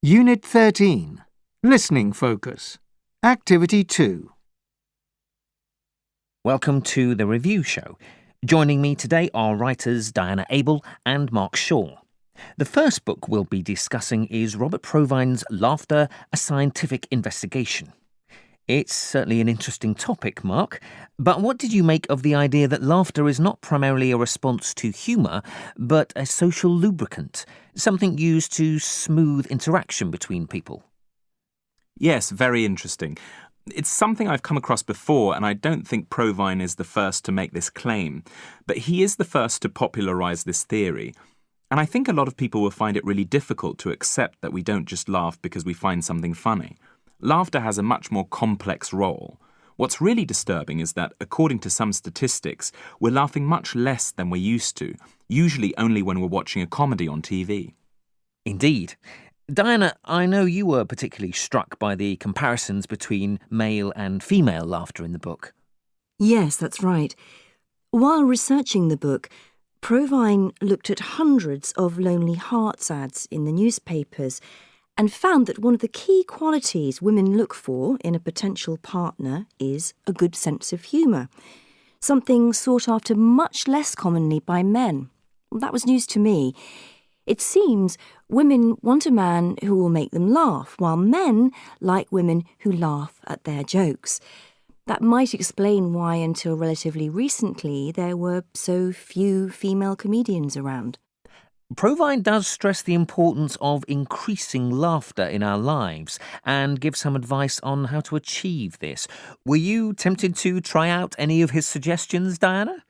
Unit 13. Listening Focus. Activity 2. Welcome to the review show. Joining me today are writers Diana Abel and Mark Shaw. The first book we'll be discussing is Robert Provine's Laughter, a Scientific Investigation. It's certainly an interesting topic, Mark, but what did you make of the idea that laughter is not primarily a response to humour, but a social lubricant, something used to smooth interaction between people? Yes, very interesting. It's something I've come across before, and I don't think Provine is the first to make this claim, but he is the first to popularise this theory. And I think a lot of people will find it really difficult to accept that we don't just laugh because we find something funny. Laughter has a much more complex role. What's really disturbing is that, according to some statistics, we're laughing much less than we're used to, usually only when we're watching a comedy on TV. Indeed. Diana, I know you were particularly struck by the comparisons between male and female laughter in the book. Yes, that's right. While researching the book, Provine looked at hundreds of Lonely Hearts ads in the newspapers and found that one of the key qualities women look for in a potential partner is a good sense of humour, something sought after much less commonly by men. That was news to me. It seems women want a man who will make them laugh, while men like women who laugh at their jokes. That might explain why, until relatively recently, there were so few female comedians around. Provine does stress the importance of increasing laughter in our lives and gives some advice on how to achieve this. Were you tempted to try out any of his suggestions, Diana?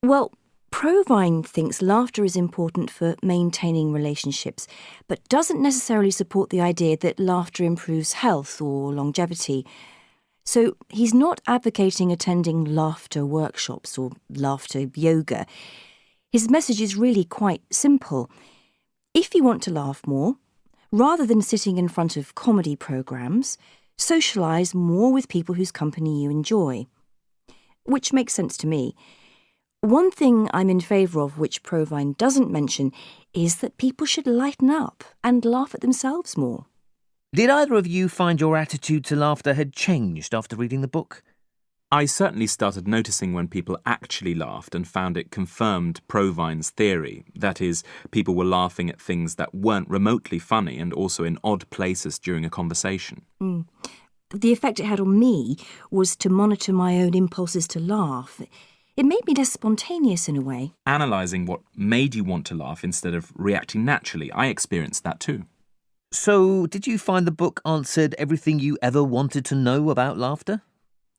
Well, Provine thinks laughter is important for maintaining relationships, but doesn't necessarily support the idea that laughter improves health or longevity. So he's not advocating attending laughter workshops or laughter yoga. His message is really quite simple. If you want to laugh more, rather than sitting in front of comedy programmes, socialise more with people whose company you enjoy. Which makes sense to me. One thing I'm in favour of, which Provine doesn't mention, is that people should lighten up and laugh at themselves more. Did either of you find your attitude to laughter had changed after reading the book? I certainly started noticing when people actually laughed and found it confirmed Provine's theory. That is, people were laughing at things that weren't remotely funny and also in odd places during a conversation. The effect it had on me was to monitor my own impulses to laugh. It made me less spontaneous in a way. Analysing what made you want to laugh instead of reacting naturally, I experienced that too. So, did you find the book answered everything you ever wanted to know about laughter?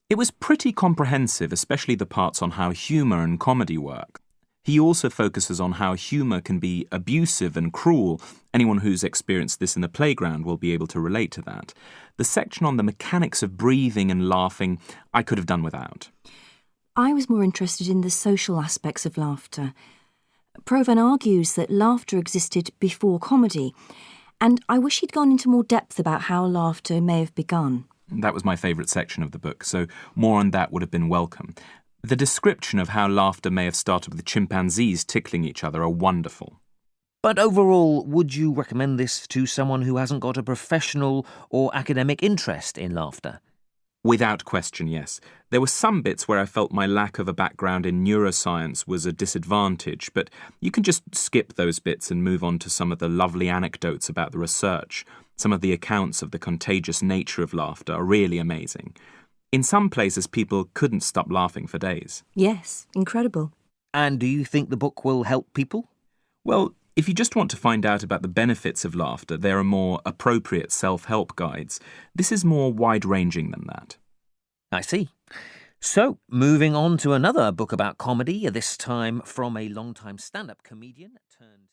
It was pretty comprehensive, especially the parts on how humour and comedy work. He also focuses on how humour can be abusive and cruel. Anyone who's experienced this in the playground will be able to relate to that. The section on the mechanics of breathing and laughing, I could have done without. I was more interested in the social aspects of laughter. Provine argues that laughter existed before comedy, and I wish he'd gone into more depth about how laughter may have begun. That was my favourite section of the book, so more on that would have been welcome. The description of how laughter may have started with chimpanzees tickling each other are wonderful. But overall, would you recommend this to someone who hasn't got a professional or academic interest in laughter? Without question, yes. There were some bits where I felt my lack of a background in neuroscience was a disadvantage, but you can just skip those bits and move on to some of the lovely anecdotes about the research. Some of the accounts of the contagious nature of laughter are really amazing. In some places, people couldn't stop laughing for days. Yes, incredible. And do you think the book will help people? Well, if you just want to find out about the benefits of laughter, there are more appropriate self-help guides. This is more wide-ranging than that. I see. So, moving on to another book about comedy, this time from a long-time stand-up comedian turned